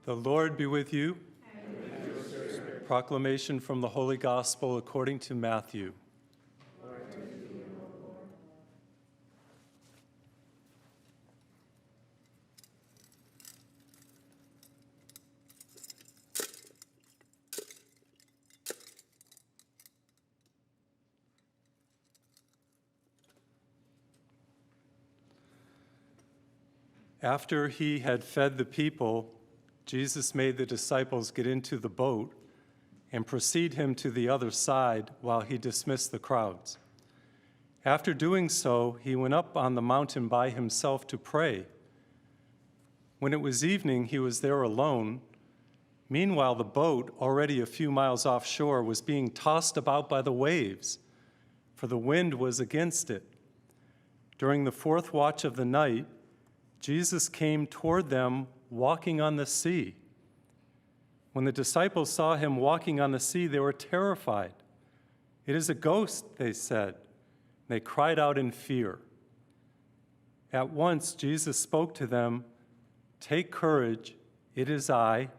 The Lord be with you. And with your spirit. Proclamation from the Holy Gospel according to Matthew. Glory to you, O Lord. After he had fed the people, Jesus made the disciples get into the boat and precede him to the other side while he dismissed the crowds. After doing so, he went up on the mountain by himself to pray. When it was evening, he was there alone. Meanwhile, the boat, already a few miles offshore, was being tossed about by the waves, for the wind was against it. During the fourth watch of the night, Jesus came toward them walking on the sea. When the disciples saw him walking on the sea, they were terrified. "It is a ghost," they said. They cried out in fear. At once Jesus spoke to them, "Take courage, it is I.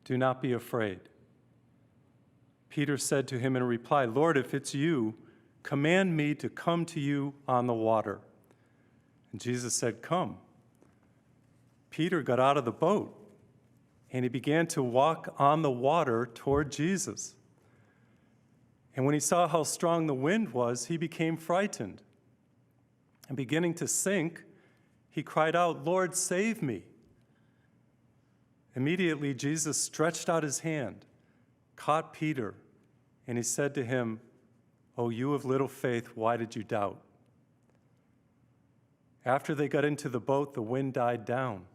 Do not be afraid." Peter said to him in reply, "Lord, if it's you, command me to come to you on the water." And Jesus said, "Come." Peter got out of the boat, and he began to walk on the water toward Jesus. And when he saw how strong the wind was, he became frightened. And beginning to sink, he cried out, "Lord, save me." Immediately, Jesus stretched out his hand, caught Peter, and he said to him, "O you of little faith, why did you doubt?" After they got into the boat, the wind died down.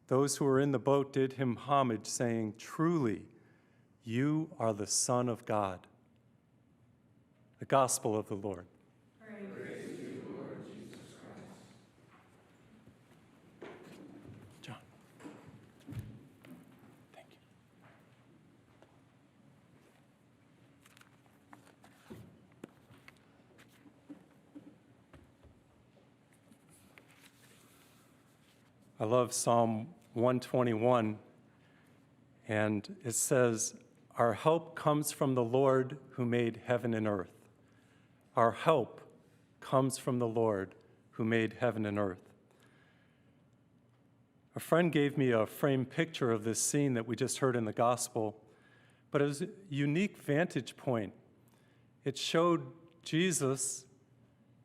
Those who were in the boat did him homage, saying, "Truly, you are the Son of God." The Gospel of the Lord. Praise to you, Lord Jesus Christ. John. Thank you. I love Psalm 121, and it says, "Our help comes from the Lord who made heaven and earth." Our help comes from the Lord who made heaven and earth. A friend gave me a framed picture of this scene that we just heard in the gospel, but it was a unique vantage point. It showed Jesus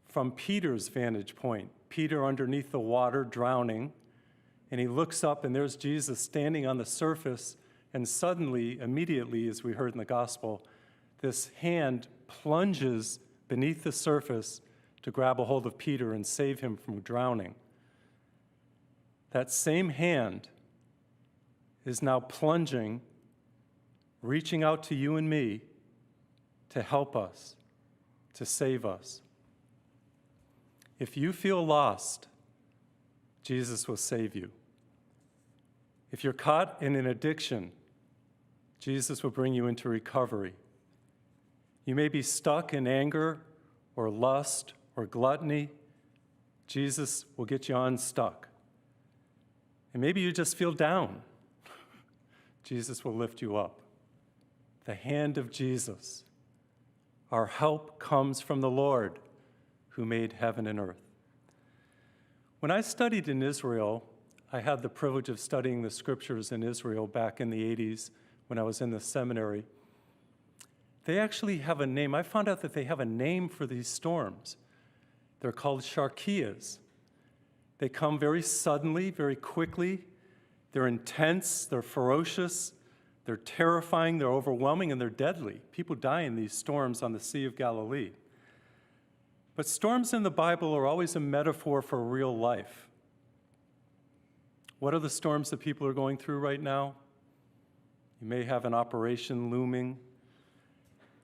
from Peter's vantage point. Peter underneath the water, drowning, and he looks up, and there's Jesus standing on the surface, and suddenly, immediately, as we heard in the gospel, this hand plunges beneath the surface to grab a hold of Peter and save him from drowning. That same hand is now plunging, reaching out to you and me to help us, to save us. If you feel lost, Jesus will save you. If you're caught in an addiction, Jesus will bring you into recovery. You may be stuck in anger or lust or gluttony. Jesus will get you unstuck. And maybe you just feel down. Jesus will lift you up. The hand of Jesus. Our help comes from the Lord who made heaven and earth. When I studied in Israel, I had the privilege of studying the scriptures in Israel back in the 80s when I was in the seminary. They actually have a name. I found out that they have a name for these storms. They're called sharkiyas. They come very suddenly, very quickly. They're intense, they're ferocious, they're terrifying, they're overwhelming, and they're deadly. People die in these storms on the Sea of Galilee. But storms in the Bible are always a metaphor for real life. What are the storms that people are going through right now? You may have an operation looming.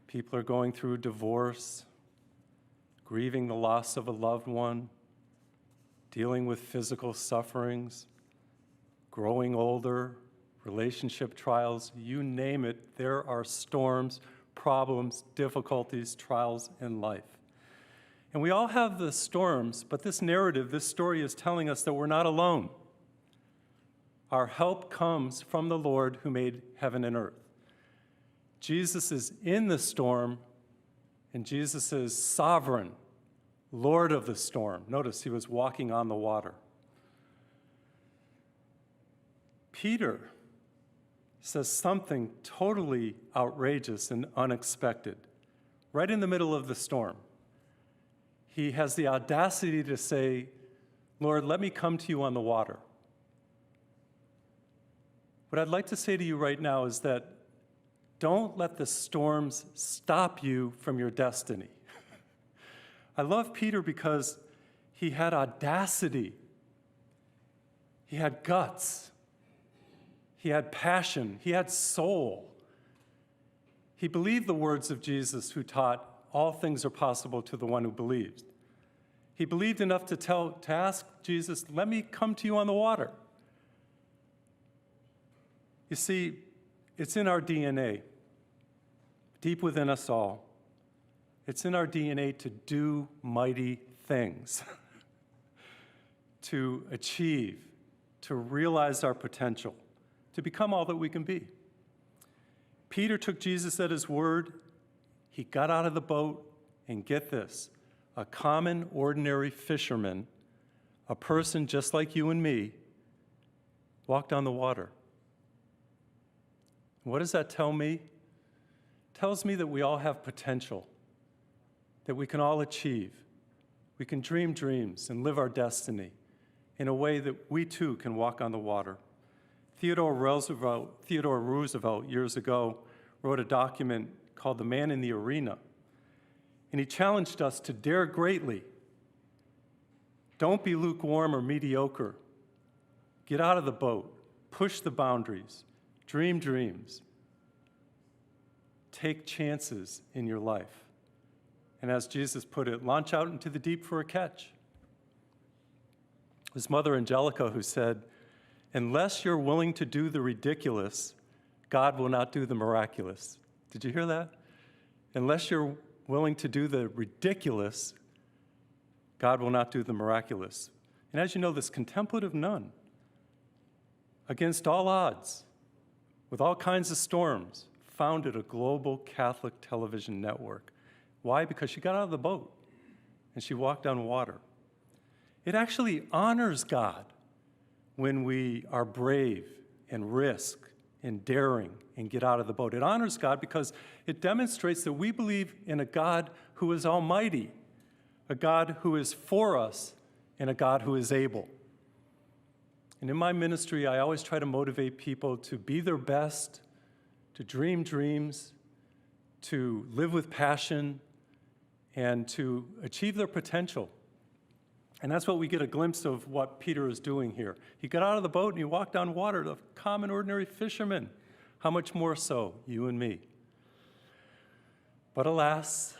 People are going through divorce, grieving the loss of a loved one, dealing with physical sufferings, growing older, relationship trials, you name it, there are storms, problems, difficulties, trials in life. And we all have the storms, but this narrative, this story is telling us that we're not alone. Our help comes from the Lord who made heaven and earth. Jesus is in the storm, and Jesus is sovereign, Lord of the storm. Notice he was walking on the water. Peter says something totally outrageous and unexpected. Right in the middle of the storm, he has the audacity to say, Lord, let me come to you on the water. What I'd like to say to you right now is that don't let the storms stop you from your destiny. I love Peter because he had audacity. He had guts. He had passion. He had soul. He believed the words of Jesus who taught, all things are possible to the one who believes. He believed enough to ask Jesus, let me come to you on the water. You see, it's in our DNA, deep within us all. It's in our DNA to do mighty things, to achieve, to realize our potential, to become all that we can be. Peter took Jesus at his word. He got out of the boat, and get this, a common, ordinary fisherman, a person just like you and me, walked on the water. What does that tell me? It tells me that we all have potential, that we can all achieve. We can dream dreams and live our destiny in a way that we too can walk on the water. Theodore Roosevelt years ago wrote a document called The Man in the Arena, and he challenged us to dare greatly. Don't be lukewarm or mediocre. Get out of the boat, push the boundaries, dream dreams. Take chances in your life. And as Jesus put it, launch out into the deep for a catch. It was Mother Angelica who said, unless you're willing to do the ridiculous, God will not do the miraculous. Did you hear that? Unless you're willing to do the ridiculous, God will not do the miraculous. And as you know, this contemplative nun, against all odds, with all kinds of storms, founded a global Catholic television network. Why? Because she got out of the boat and she walked on water. It actually honors God when we are brave and risk and daring and get out of the boat. It honors God because it demonstrates that we believe in a God who is almighty, a God who is for us, and a God who is able. And in my ministry, I always try to motivate people to be their best, to dream dreams, to live with passion, and to achieve their potential. And that's what we get a glimpse of what Peter is doing here. He got out of the boat and he walked on water, the common, ordinary fisherman. How much more so, you and me? But alas,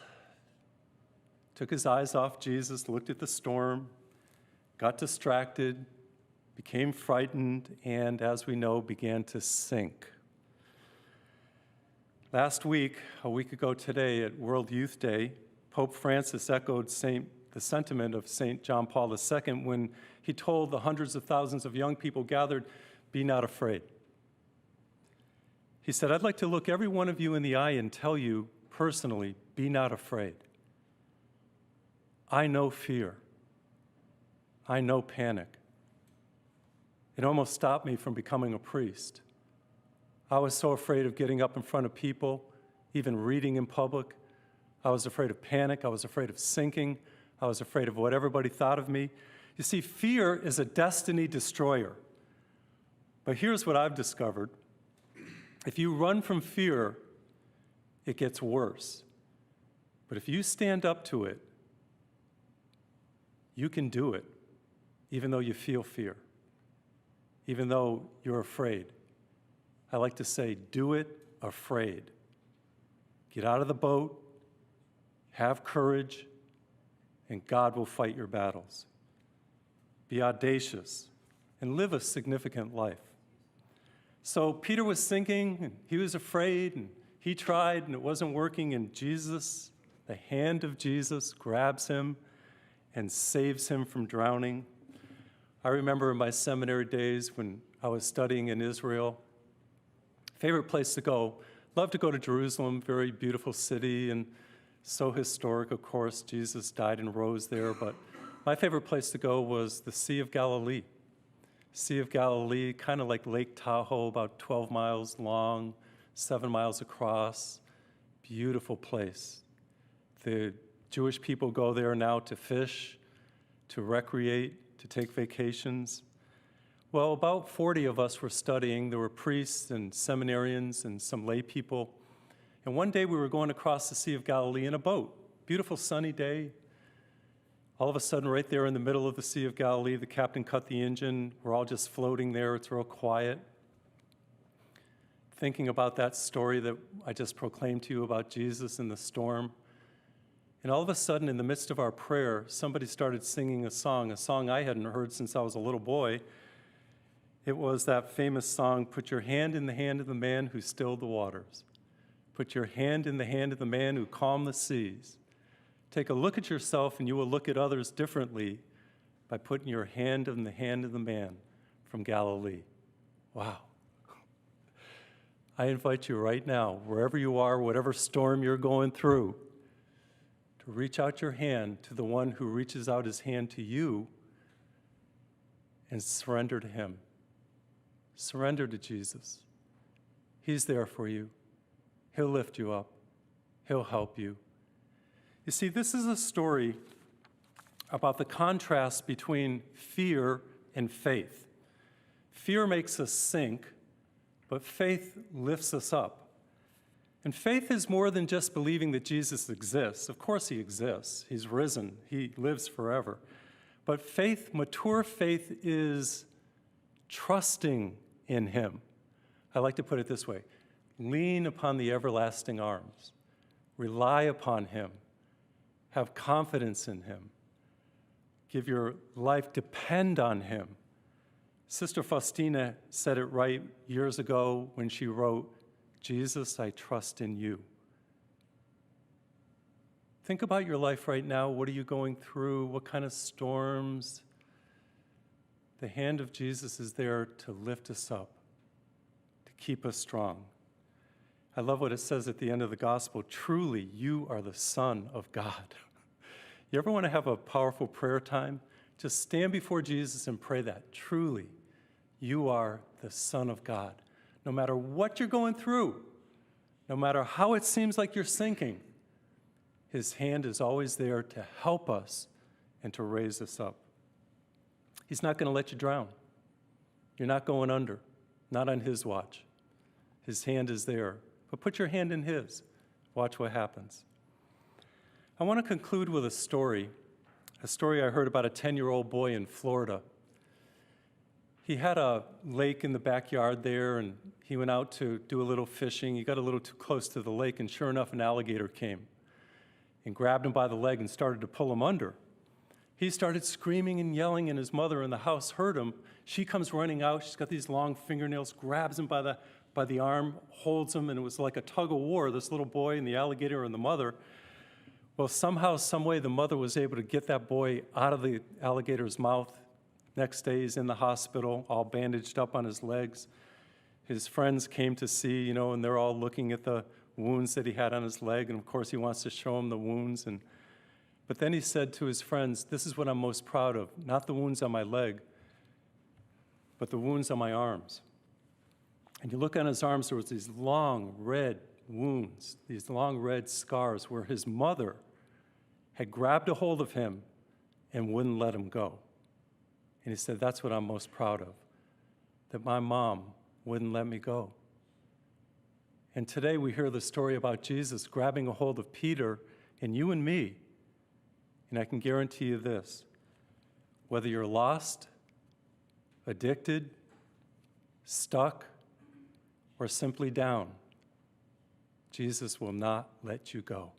took his eyes off Jesus, looked at the storm, got distracted, became frightened, and as we know, began to sink. Last week, a week ago today, at World Youth Day, Pope Francis echoed the sentiment of St. John Paul II when he told the hundreds of thousands of young people gathered, be not afraid. He said, I'd like to look every one of you in the eye and tell you personally, be not afraid. I know fear. I know panic. It almost stopped me from becoming a priest. I was so afraid of getting up in front of people, even reading in public. I was afraid of panic. I was afraid of sinking. I was afraid of what everybody thought of me. You see, fear is a destiny destroyer. But here's what I've discovered. If you run from fear, it gets worse. But if you stand up to it, you can do it, even though you feel fear, even though you're afraid. I like to say, do it afraid. Get out of the boat, have courage, and God will fight your battles. Be audacious and live a significant life. So Peter was sinking, and he was afraid, and he tried, and it wasn't working, and Jesus, the hand of Jesus, grabs him and saves him from drowning. I remember in my seminary days when I was studying in Israel. Favorite place to go? Love to go to Jerusalem, very beautiful city and so historic, of course. Jesus died and rose there, but my favorite place to go was the Sea of Galilee. Sea of Galilee, kind of like Lake Tahoe, about 12 miles long, 7 miles across. Beautiful place. The Jewish people go there now to fish, to recreate, to take vacations. Well, about 40 of us were studying. There were priests and seminarians and some lay people. And one day we were going across the Sea of Galilee in a boat. Beautiful sunny day. All of a sudden, right there in the middle of the Sea of Galilee, the captain cut the engine. We're all just floating there. It's real quiet. Thinking about that story that I just proclaimed to you about Jesus in the storm. And all of a sudden, in the midst of our prayer, somebody started singing a song I hadn't heard since I was a little boy. It was that famous song, "Put your hand in the hand of the man who stilled the waters. Put your hand in the hand of the man who calmed the seas. Take a look at yourself and you will look at others differently by putting your hand in the hand of the man from Galilee." Wow. I invite you right now, wherever you are, whatever storm you're going through, to reach out your hand to the one who reaches out his hand to you and surrender to him. Surrender to Jesus. He's there for you. He'll lift you up. He'll help you. You see, this is a story about the contrast between fear and faith. Fear makes us sink, but faith lifts us up. And faith is more than just believing that Jesus exists. Of course he exists. He's risen. He lives forever. But faith, mature faith, is trusting in him. I like to put it this way: lean upon the everlasting arms. Rely upon him. Have confidence in him. Give your life, depend on him. Sister Faustina said it right years ago when she wrote, "Jesus, I trust in you." Think about your life right now. What are you going through? What kind of storms? The hand of Jesus is there to lift us up, to keep us strong. I love what it says at the end of the gospel: truly, you are the Son of God. You ever want to have a powerful prayer time? Just stand before Jesus and pray that. Truly, you are the Son of God. No matter what you're going through, no matter how it seems like you're sinking, his hand is always there to help us and to raise us up. He's not going to let you drown. You're not going under, not on his watch. His hand is there. But put your hand in his. Watch what happens. I want to conclude with a story I heard about a 10-year-old boy in Florida. He had a lake in the backyard there, and he went out to do a little fishing. He got a little too close to the lake, and sure enough, an alligator came and grabbed him by the leg and started to pull him under. He started screaming and yelling, and his mother in the house heard him. She comes running out. She's got these long fingernails, grabs him by the arm, holds him, and it was like a tug of war, this little boy and the alligator and the mother. Well, somehow, some way, the mother was able to get that boy out of the alligator's mouth. Next day, he's in the hospital, all bandaged up on his legs. His friends came to see, and they're all looking at the wounds that he had on his leg, and of course, he wants to show them the wounds. But then he said to his friends, "This is what I'm most proud of, not the wounds on my leg, but the wounds on my arms." And you look on his arms, there was these long red wounds, these long red scars where his mother had grabbed a hold of him and wouldn't let him go. And he said, "That's what I'm most proud of, that my mom wouldn't let me go." And today we hear the story about Jesus grabbing a hold of Peter and you and me. And I can guarantee you this: whether you're lost, addicted, stuck, or simply down, Jesus will not let you go.